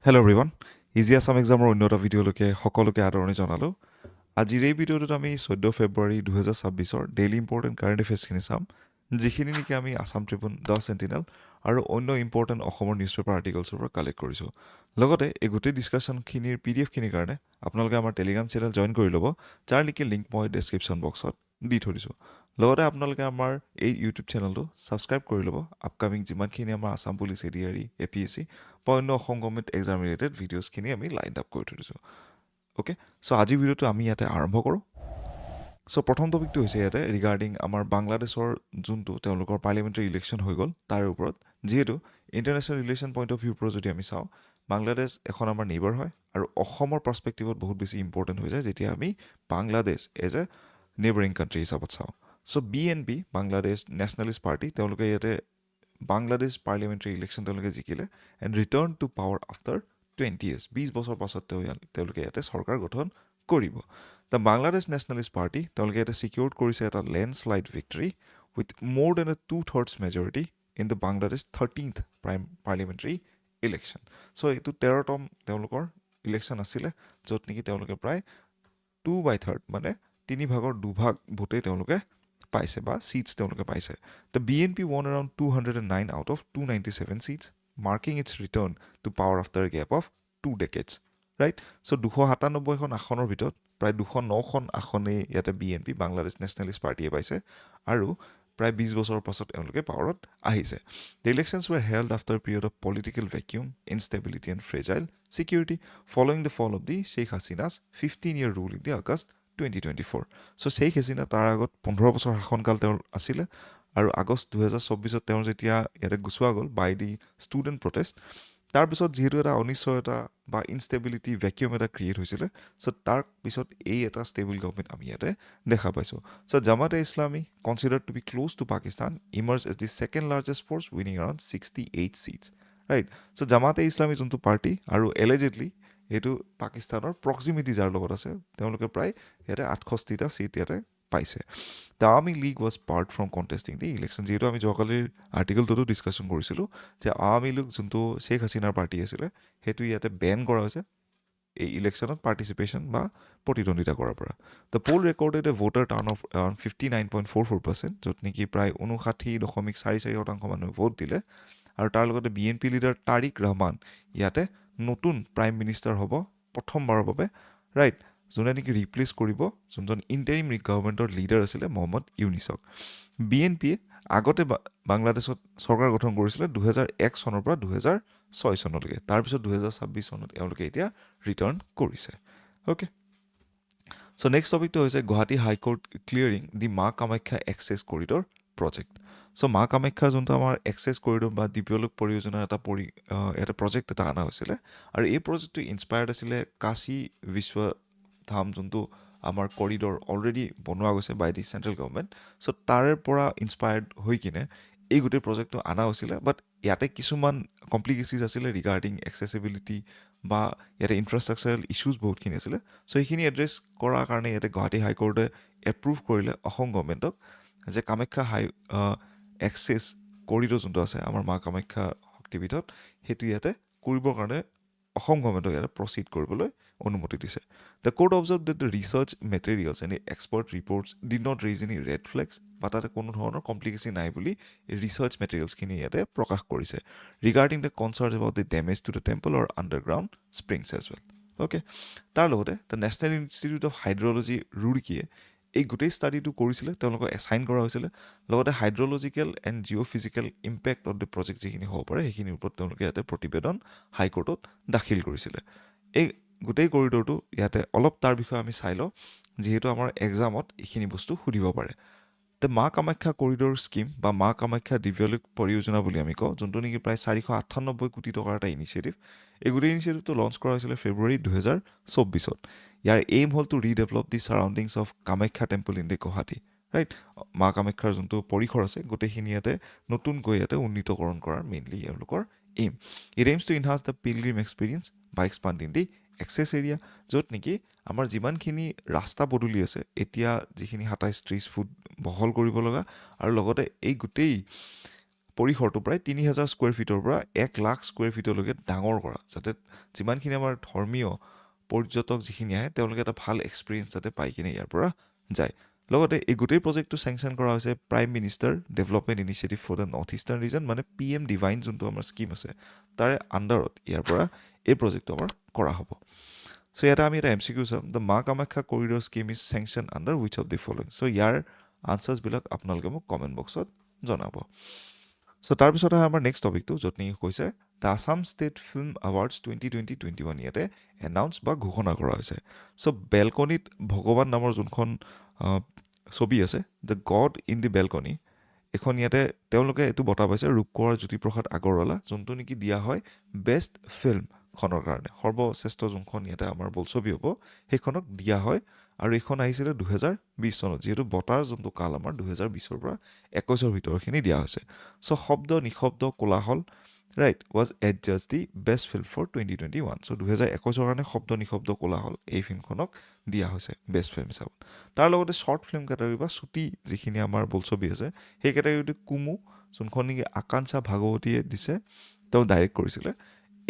Hello' everyone easy Assam এক্সামৰ অন্য এটা ভিডিঅ'লৈকে সকলোকে আদৰণি জনালোঁ আজিৰ এই ভিডিঅ'টোত আমি 14 ফেব্ৰুৱাৰী 2026 ডেইলি ইম্পৰ্টেণ্ট কাৰেণ্ট এফেয়াৰ্ছখিনি চাম যিখিনি নেকি আমি আছাম ট্ৰিবিউন দ্য চেণ্টিনেল আৰু অন্য ইম্পৰ্টেণ্ট অসমৰ নিউজ পেপাৰ আৰ্টিকলছৰ পৰা কালেক্ট কৰিছোঁ লগতে এই গোটেই ডিছকাশ্যনখিনিৰ PDF খিনিৰ কাৰণে আপোনালোকে আমাৰ টেলিগ্ৰাম চেনেল জইন কৰি ল'ব যাৰ নেকি লিংক মই ডেছক্ৰিপশ্যন বক্সত দি থৈ দিছোঁ লগতে আপোনালোকে আমাৰ এই ইউটিউব চেনেলটো ছাবস্ক্ৰাইব কৰি ল'ব আপকামিং যিমানখিনি আমাৰ আছাম পুলিচ ADRE APSC বা অন্য অসম গভৰ্ণমেণ্ট এক্সাম ৰিলেটেড ভিডিঅ'ছখিনি আমি লাইন আপ কৰি থৈ দিছোঁ অ'কে চ' আজিৰ ভিডিঅ'টো আমি ইয়াতে আৰম্ভ কৰোঁ চ' প্ৰথম টপিকটো হৈছে ইয়াতে ৰিগাৰ্ডিং আমাৰ বাংলাদেশৰ যোনটো তেওঁলোকৰ পাৰ্লিয়ামেণ্টাৰী ইলেকশ্যন হৈ গ'ল তাৰ ওপৰত যিহেতু ইণ্টাৰনেশ্যনেল ৰিলেশ্যন পইণ্ট অফ ভিউৰ পৰা যদি আমি চাওঁ বাংলাদেশ এখন আমাৰ নেইবাৰ হয় আৰু অসমৰ পাৰ্চপেক্টিভত বহুত বেছি ইম্পৰ্টেণ্ট হৈ যায় যেতিয়া আমি Bangladesh as a neighbouring country হিচাপত চাওঁ চ' BNP বাংলাদেশ নেশ্যনেলিষ্ট পাৰ্টি তেওঁলোকে ইয়াতে বাংলাদেশ পাৰ্লিয়ামেণ্টাৰী ইলেকশ্যন তেওঁলোকে জিকিলে and return to power after 20 years 20 বছৰ পাছত তেওঁলোকে ইয়াতে চৰকাৰ গঠন কৰিব দ্য বাংলাদেশ নেশ্যনেলিষ্ট পাৰ্টি তেওঁলোকে ইয়াতে ছিকিউৰ্ড কৰিছে এটা landslide victory with more than a 2/3 majority in the Bangladesh 13th parliamentary election so' এইটো 13তম তেওঁলোকৰ ইলেকশ্যন আছিলে য'ত নেকি তেওঁলোকে প্ৰায় 2/3 মানে 3/2 ভোটেই তেওঁলোকে পাইছে বা ছিটছ তেওঁলোকে পাইছে the BNP won around 209 out of 297 seats marking its return to power after a gap of 2 decades right so' 297খন আসনৰ ভিতৰত প্ৰায় 209খন আসনেই ইয়াতে BNP বাংলাদেশ নেশ্যনেলিষ্ট পাৰ্টিয়ে পাইছে আৰু প্ৰায় 20 বছৰৰ পাছত এওঁলোকে পাৱাৰত আহিছে the elections were held after period of political vacuum instability and fragile security following the fall of the Sheikh Hasina's 15-year rule in the August 2024 চ' শ্বেইখ হাছিনা তাৰ আগত 15 বছৰ শাসনকাল তেওঁৰ আছিলে আৰু আগষ্ট 2024ত তেওঁৰ যেতিয়া ইয়াতে গুচোৱা গ'ল বাই দি ষ্টুডেণ্ট প্ৰটেষ্ট তাৰপিছত যিহেতু এটা অনিশ্চয়তা বা ইনষ্টেবিলিটি ভেকিউম এটা ক্ৰিয়েট হৈছিলে চ' তাৰ পিছত এই এটা ষ্টেবল গভৰ্ণমেণ্ট আমি ইয়াতে দেখা পাইছোঁ so' Jamaat-e Islami considered to be close to Pakistan emerge as the second largest force winning around 68 seats right so' Jamaat-e Islami যোনটো পাৰ্টি আৰু এলিজেডলি এইটো পাকিস্তানৰ প্ৰক্সিমিটি যাৰ লগত আছে তেওঁলোকে প্ৰায় ইয়াতে 68টা ছিট ইয়াতে পাইছে the Awami League was barred from contesting the election যিহেতু আমি যোৱাকালিৰ আৰ্টিকলটোতো ডিছকাশ্যন কৰিছিলোঁ যে আৱামী লীগ যোনটো শ্বেখ হাছিনাৰ পাৰ্টি আছিলে সেইটো ইয়াতে বেন কৰা হৈছে এই ইলেকশ্যনত পাৰ্টিচিপেশ্যন বা প্ৰতিদ্বন্দ্বিতা কৰাৰ পৰা the Paul recorded A voter turn of around 59.44% য'ত নেকি প্ৰায় 59.44% মানুহে ভোট দিলে আৰু তাৰ লগতে BNP লিডাৰ তাৰিক ৰহমান ইয়াতে নতুন প্ৰাইম মিনিষ্টাৰ হ'ব প্ৰথমবাৰৰ বাবে ৰাইট যোনে নেকি ৰিপ্লেচ কৰিব যোনজন ইণ্টাৰিম গভৰ্ণমেণ্টৰ লিডাৰ আছিলে মহম্মদ ইউনিছক BNPয়ে আগতে বাংলাদেশত চৰকাৰ গঠন কৰিছিলে 2001 চনৰ পৰা 2006 চনলৈকে তাৰপিছত 2026 চনত এওঁলোকে এতিয়া ৰিটাৰ্ণ কৰিছে অ'কে চ' নেক্সট টপিকটো হৈছে গুৱাহাটী হাইকোৰ্ট ক্লিয়াৰিং দি মা কামাখ্যা এক্সেছ কৰিডৰ প্ৰজেক্ট চ' মা কামাখ্যা যোনটো আমাৰ এক্সেছ কৰিডৰ বা দিব্যলোক পৰিযোজনাৰ এটা প্ৰজেক্ট এটা অনা হৈছিলে আৰু এই প্ৰজেক্টটো ইনস্পায়াৰ্ড আছিলে কাশী বিশ্বধাম যোনটো আমাৰ কৰিডৰ অলৰেডি বনোৱা গৈছে বাই দি চেণ্ট্ৰেল গভৰ্ণমেণ্ট চ' তাৰে পৰা ইনস্পায়াৰ্ড হৈ কিনে এই গোটেই প্ৰজেক্টটো অনা হৈছিলে বাট ইয়াতে কিছুমান কমপ্লিকেচিজ আছিলে ৰিগাৰ্ডিং এক্সেচিবিলিটি বা ইয়াতে ইনফ্ৰাষ্ট্ৰাকচাৰেল ইছ্যুজ বহুতখিনি আছিলে চ' সেইখিনি এড্ৰেছ কৰাৰ কাৰণে ইয়াতে গুৱাহাটী হাইকোৰ্টে এপ্ৰুভ কৰিলে অসম গভৰ্ণমেণ্টক যে কামাখ্যা এক্সেছ কৰিডৰ যোনটো আছে আমাৰ মা কামাখ্যা শক্তিপীঠত সেইটো ইয়াতে কৰিবৰ কাৰণে অসম গভৰ্ণমেণ্টক ইয়াতে প্ৰচিড কৰিবলৈ অনুমতি দিছে the court observe that the research materials and expert reports did not raise any red Flags বা তাতে কোনো ধৰণৰ কমপ্লিকেচি নাই বুলি ৰিচাৰ্চ মেটেৰিয়েলছখিনি ইয়াতে প্ৰকাশ কৰিছে regarding the concern about the damage to the temple or underground springs as well okay তাৰ লগতে the national institute of hydrology ৰুড়কীয়ে এই গোটেই ষ্টাডিটো কৰিছিলে তেওঁলোকক এছাইন কৰা হৈছিলে লগতে hydrological and geophysical impact of the project যিখিনি হ'ব পাৰে সেইখিনিৰ ওপৰত তেওঁলোকে ইয়াতে প্ৰতিবেদন হাইকোৰ্টত দাখিল কৰিছিলে এই গোটেই কৰিডৰটো ইয়াতে অলপ তাৰ বিষয়ে আমি চাই লওঁ যিহেতু আমাৰ এক্সামত এইখিনি বস্তু সুধিব পাৰে the Maa Kamakhya corridor scheme বা মা কামাখ্যা দিব্যলোক পৰিযোজনা বুলি আমি কওঁ যোনটো নেকি প্ৰায় 498 কোটি টকাৰ এটা ইনিচিয়েটিভ এই গোটেই ইনিচিয়েটিভটো লঞ্চ কৰা হৈছিলে ফেব্ৰুৱাৰী 2024ত ইয়াৰ এইম হ'ল to redevelop the surroundings of Kamakhya temple in the Guwahati right Maa কামাখ্যাৰ যোনটো পৰিসৰ আছে গোটেইখিনি ইয়াতে নতুনকৈ ইয়াতে উন্নীতকৰণ কৰাৰ মেইনলি এওঁলোকৰ aim it aims to enhance the pilgrim experience by expanding the access area য'ত নেকি আমাৰ যিমানখিনি ৰাস্তা পদূলি আছে এতিয়া যিখিনি 27-30 ফুট বহল কৰিব লগা আৰু লগতে এই গোটেই পৰিসৰটো প্ৰায় ৩,০০০ স্কুৱেৰ ফিটৰ পৰা ১,০০,০০০ স্কুৱেৰ ফিটলৈকে ডাঙৰ কৰা, যাতে যিমানখিনি আমাৰ ধৰ্মীয় পৰ্যটক যিখিনি আহে তেওঁলোকে এটা ভাল এক্সপিৰিয়েঞ্চ যাতে পাই কিনে ইয়াৰ পৰা যায়। লগতে এই গোটেই প্ৰজেক্টটো চেংচন কৰা হৈছে prime minister development initiative for the north eastern region, মানে PM ডিভাইন যোনটো আমাৰ স্কিম আছে তাৰে আণ্ডাৰত ইয়াৰ পৰা এই প্ৰজেক্টটো আমাৰ কৰা হ'ব। চ' ইয়াতে আমি এটা MCQ চাম, the Maa Kamakhya corridor scheme is sanctioned under which of the following. So' ইয়াৰ আনচাৰ্ছবিলাক আপোনালোকে মোক কমেণ্ট বক্সত জনাব। চ' তাৰপিছত আহে আমাৰ নেক্সট টপিকটো, য'ত নেকি কৈছে the Assam state film awards 2020-21 ইয়াতে এনাউন্স বা ঘোষণা কৰা হৈছে। চ' বেলকনিত ভগৱান নামৰ যোনখন ছবি আছে, the god in the balcony, এখন ইয়াতে তেওঁলোকে এইটো বঁটা পাইছে ৰূপকোঁৱৰ জ্যোতিপ্ৰসাদ আগৰৱালা, যোনটো নেকি দিয়া হয় বেষ্ট ফিল্মখনৰ কাৰণে। সৰ্বশ্ৰেষ্ঠ যোনখন ইয়াতে আমাৰ বোলছবি হ'ব সেইখনক দিয়া হয়, আৰু এইখন আহিছিলে 2020 চনত, যিহেতু বঁটাৰ যোনটো কাল আমাৰ 2020ৰ পৰা 21ৰ ভিতৰখিনি দিয়া হৈছে। চ' Shabda Nishabda Kolahal right was adjudged the best film for 2021। So' 2021ৰ কাৰণে শব্দ নিশব্দ কোলাহল এই ফিল্মখনক দিয়া হৈছে বেষ্ট ফিল্ম হিচাপত। তাৰ লগতে শ্বৰ্ট ফিল্ম কেটেগৰী বা চুটি যিখিনি আমাৰ বোলছবি আছে সেই কেটেগৰীটো কুমু, যোনখন নেকি আকাংক্ষা ভাগৱতীয়ে দিছে, তেওঁ ডাইৰেক্ট কৰিছিলে।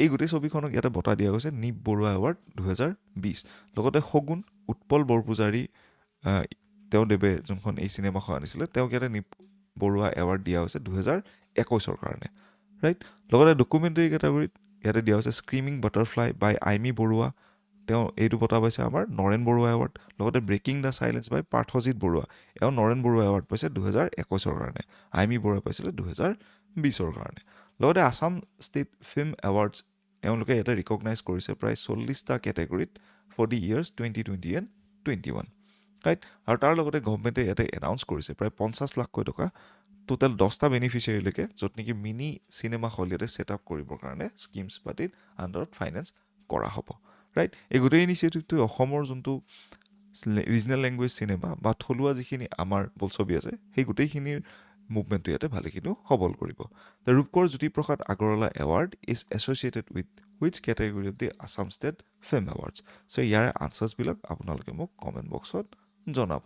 এই গোটেই ছবিখনক ইয়াতে বঁটা দিয়া গৈছে নিপ বৰুৱা এৱাৰ্ড 2020। লগতে শগুন উৎপল বৰপূজাৰী তেওঁ দেৱে যোনখন এই চিনেমাখন আনিছিলে, তেওঁক ইয়াতে নিপ বৰুৱা এৱাৰ্ড দিয়া হৈছে 2021ৰ কাৰণে ৰাইট। লগতে ডকুমেণ্টাৰী কেটেগৰীত ইয়াতে দিয়া হৈছে স্ক্ৰিমিং বাটাৰফ্লাই বাই আইমি বৰুৱা, তেওঁ এইটো বঁটা পাইছে আমাৰ নৰেন বৰুৱা এৱাৰ্ড। লগতে ব্ৰেকিং দ্য চাইলেঞ্চ বাই পাৰ্থজিৎ বৰুৱা, এওঁ নৰেন বৰুৱা এৱাৰ্ড পাইছে 2021ৰ কাৰণে, আইমি বৰুৱা পাইছিলে 2020ৰ কাৰণে। লগতে আছাম ষ্টেট ফিল্ম এৱাৰ্ডছ এওঁলোকে ইয়াতে ৰিকগনাইজ কৰিছে প্ৰায় 40টা কেটেগৰীত for the years 2020 and 21 right. আৰু তাৰ লগতে গভৰ্ণমেণ্টে ইয়াতে এনাউন্স কৰিছে প্ৰায় 50 লাখকৈ টকা টোটেল 10টা বেনিফিচিয়াৰীলৈকে, য'ত নেকি মিনি চিনেমা হল ইয়াতে ছেট আপ কৰিবৰ কাৰণে স্কিমছ পাতিত আণ্ডাৰত ফাইনেন্স কৰা হ'ব ৰাইট। এই গোটেই ইনিচিয়েটিভটোৱে অসমৰ যোনটো ৰিজনেল লেংগুৱেজ চিনেমা বা থলুৱা যিখিনি আমাৰ বোলছবি আছে সেই গোটেইখিনিৰ মুভমেণ্টটো ইয়াতে ভালেখিনিও সবল কৰিব। The Rupkonwar Jyotiprasad Agarwala award is associated with which category of the Assam state film awards. So' ইয়াৰে আনচাৰ্ছবিলাক আপোনালোকে মোক কমেণ্ট বক্সত জনাব।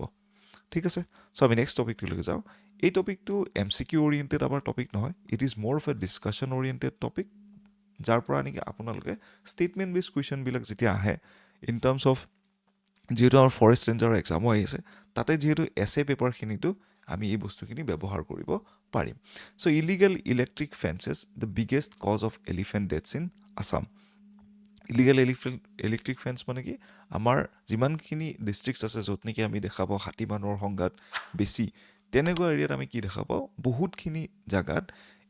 ঠিক আছে, চ' আমি নেক্সট টপিকটোলৈকে যাওঁ। এই টপিকটো MCQ অৰিয়েণ্টেড আমাৰ টপিক নহয়, ইট ইজ মোৰ of A discussion oriented topic, যাৰ পৰা নেকি আপোনালোকে ষ্টেটমেণ্ট বেছ কুৱেশ্যনবিলাক যেতিয়া আহে ইন টাৰ্মছ অফ, যিহেতু আমাৰ ফৰেষ্ট ৰেঞ্জাৰৰ এক্সামো আহি আছে, তাতে যিহেতু এছে পেপাৰখিনিতো আমি এই বস্তুখিনি ব্যৱহাৰ কৰিব পাৰিম। So' illegal electric fences the biggest cause of elephant deaths in Assam. Illegal electric fence মানে কি, আমাৰ যিমানখিনি ডিষ্ট্ৰিক্টছ আছে য'ত নেকি আমি দেখা পাওঁ হাতী মানুহৰ সংঘাত বেছি, তেনেকুৱা এৰিয়াত আমি কি দেখা পাওঁ, বহুতখিনি জেগাত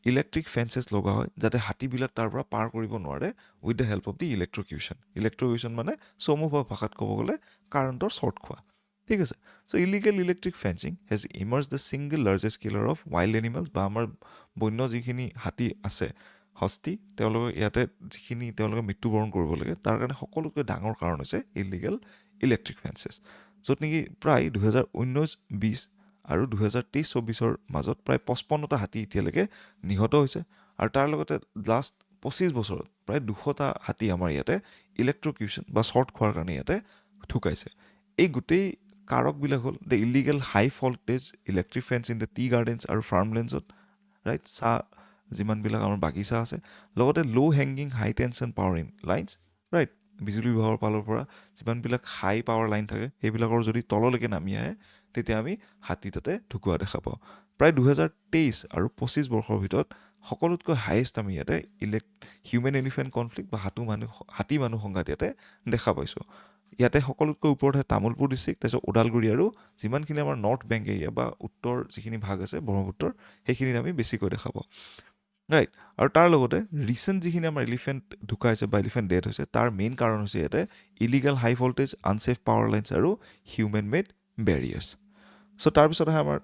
ইলেক্ট্ৰিক ফেন্সেছ লগা হয় যাতে হাতীবিলাক তাৰ পৰা পাৰ কৰিব নোৱাৰে with the help of the electrocution. Electrocution মানে চমু ভাষাত ক'ব গ'লে কাৰেণ্টৰ শ্বৰ্ট খোৱা। ঠিক আছে, so' illegal electric fencing has emerge the single largest killer of wild animals, বা আমাৰ বন্য যিখিনি হাতী আছে হস্তি, তেওঁলোকে ইয়াতে যিখিনি তেওঁলোকে মৃত্যুবৰণ কৰিব লাগে তাৰ কাৰণে সকলোতকৈ ডাঙৰ কাৰণ হৈছে ইলিগেল ইলেক্ট্ৰিক ফেন্সেছ, য'ত নেকি প্ৰায় 2019-20 আৰু 2023-24 মাজত প্ৰায় 55টা হাতী এতিয়ালৈকে নিহত হৈছে। আৰু তাৰ লগতে লাষ্ট 25 বছৰত প্ৰায় 200টা হাতী আমাৰ ইয়াতে ইলেক্ট্ৰকিউশ্যন বা শ্বৰ্ট খোৱাৰ কাৰণে ইয়াতে ঢুকাইছে। এই গোটেই কাৰকবিলাক হ'ল the illegal high voltage electric fence in the tea gardens আৰু ফাৰ্মলেণ্ডছত ৰাইট, চাহ যিমানবিলাক আমাৰ বাগিচা আছে, লগতে ল' হেংগিং হাই টেনশ্যন পাৱাৰ লাইনছ ৰাইট, বিজুলী বিভাগৰ ফালৰ পৰা যিমানবিলাক হাই পাৱাৰ লাইন থাকে সেইবিলাকৰ যদি তললৈকে নামি আহে তেতিয়া আমি হাতী তাতে ঢুকুৱা দেখা পাওঁ। প্ৰায় 2023 আৰু 25 বৰ্ষৰ ভিতৰত সকলোতকৈ হায়েষ্ট আমি ইয়াতে হিউমেন এলিফেণ্ট কনফ্লিক্ট বা হাতী মানুহ সংঘাত ইয়াতে দেখা পাইছোঁ। ইয়াতে সকলোতকৈ ওপৰত হয় তামোলপুৰ ডিষ্ট্ৰিক্ট, তাৰপিছত ওদালগুৰি আৰু যিমানখিনি আমাৰ নৰ্থ বেংক এৰিয়া বা উত্তৰ যিখিনি ভাগ আছে ব্ৰহ্মপুত্ৰৰ সেইখিনিত আমি বেছিকৈ দেখা পাওঁ ৰাইট। আৰু তাৰ লগতে ৰিচেণ্ট যিখিনি আমাৰ এলিফেণ্ট ঢুকাইছে বা এলিফেণ্ট ডেথ হৈছে তাৰ মেইন কাৰণ হৈছে ইয়াতে illegal high voltage unsafe power lines আৰু হিউমেন মেড বেৰিয়াৰ্ছ। চ' তাৰপিছত আহে আমাৰ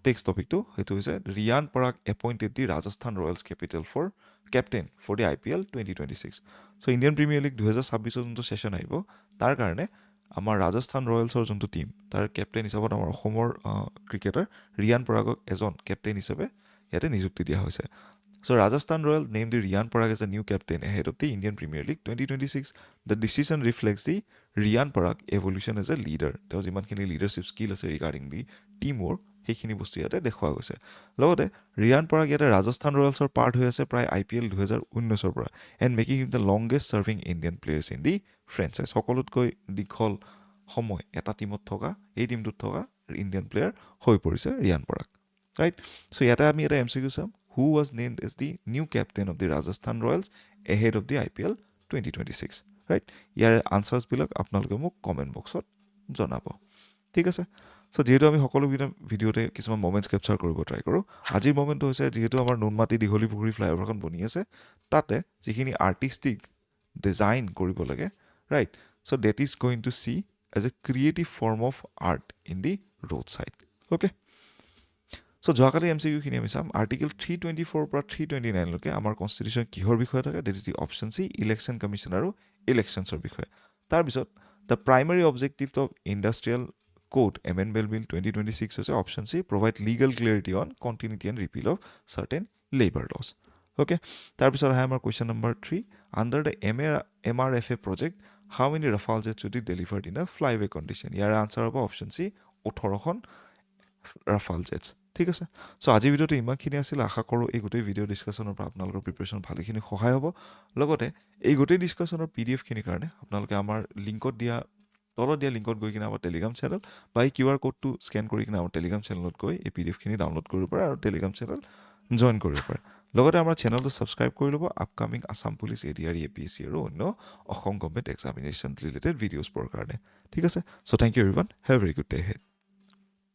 নেক্সট টপিকটো, সেইটো হৈছে Riyan Parag appointed the Rajasthan Royals captain for the IPL 2026। So' Indian Premier League 2026 যোনটো ছেশ্যন আহিব তাৰ কাৰণে আমাৰ ৰাজস্থান ৰয়েলছৰ যোনটো টীম তাৰ কেপ্টেইন হিচাপত আমাৰ অসমৰ ক্ৰিকেটাৰ ৰিয়ান পৰাগক এজন কেপ্টেইন হিচাপে ইয়াতে নিযুক্তি দিয়া হৈছে। So' Rajasthan royal name the Riyan Parag as a new captain ahead of the Indian Premier League 2026। The decision reflects the Riyan Parag evolution as a leader, তেওঁ যিমানখিনি লিডাৰশ্বিপ স্কিল আছে ৰিগাৰ্ডিং দি টিম ৱৰ্ক সেইখিনি বস্তু ইয়াতে দেখুওৱা গৈছে লগতে ৰিয়ান পৰাগ ইয়াতে ৰাজস্থান ৰয়েলছৰ পাৰ্ট হৈ আছে প্ৰায় IPL 2019ৰ পৰা and making him the longest serving Indian players in the franchise সকলোতকৈ দীঘল সময় এটা টিমত থকা এই টিমটোত থকা ইণ্ডিয়ান প্লেয়াৰ হৈ পৰিছে ৰিয়ান পৰাগ ৰাইট চ' ইয়াতে আমি এটা MCQ some who was named as the new captain of the Rajasthan Royals ahead of the IPL 2026 right ইয়াৰ আনচাৰ্ছবিলাক আপোনালোকে মোক কমেণ্ট বক্সত জনাব ঠিক আছে চ' যিহেতু আমি সকলোকেইটা ভিডিঅ'তে কিছুমান মমেণ্টছ কেপচাৰ কৰিব ট্ৰাই কৰোঁ আজিৰ মমেণ্টটো হৈছে যিহেতু আমাৰ নুনমাটি দীঘলী পুখুৰী ফ্লাইঅভাৰখন বনি আছে তাতে যিখিনি আৰ্টিষ্টিক ডিজাইন কৰিব লাগে right so' that is going to see as a creative form of art in the road side okay so' যোৱাকালি MCQখিনি আমি চাম আৰ্টিকেল 324 পৰা 329লৈকে আমাৰ কনষ্টিটিউশ্যন কিহৰ বিষয়ে থাকে that is the option C election commission আৰু ইলেকশ্যনছৰ বিষয়ে তাৰপিছত the primary objective of industrial code amendment bill 2026 হৈছে option C provide legal clarity on continuity and repeal of certain labour laws okay তাৰপিছত আহে আমাৰ question number 3 under the MRFA project how many Rafale jet should be delivered in a flyaway condition ইয়াৰ answer হ'ব option C 18খন Rafale jets ঠিক আছে চ' আজিৰ ভিডিঅ'টো ইমানখিনি আছিল আশা কৰোঁ এই গোটেই ভিডিঅ' ডিছকাশ্যনৰ পৰা আপোনালোকৰ প্ৰিপেৰেশ্যন ভালেখিনি সহায় হ'ব লগতে এই গোটেই ডিছকাশ্যনৰ PDFখিনিৰ কাৰণে আপোনালোকে আমাৰ লিংকত দিয়া তলত দিয়া লিংকত গৈ কিনে আমাৰ টেলিগ্ৰাম চেনেল বা এই QR কোডটো স্কেন কৰি কিনে আমাৰ টেলিগ্ৰাম চেনেলত গৈ এই PDFখিনি ডাউনলোড কৰিব পাৰে আৰু টেলিগ্ৰাম চেনেল জইন কৰিব পাৰে লগতে আমাৰ চেনেলটো ছাবস্ক্ৰাইব কৰি ল'ব upcoming Assam police ADR APSC আৰু অন্য অসম গভৰ্ণমেণ্ট এক্সামিনেশ্যন ৰিলেটেড ভিডিঅ'ছবোৰৰ কাৰণে ঠিক আছে so' thank you everyone have a very good day head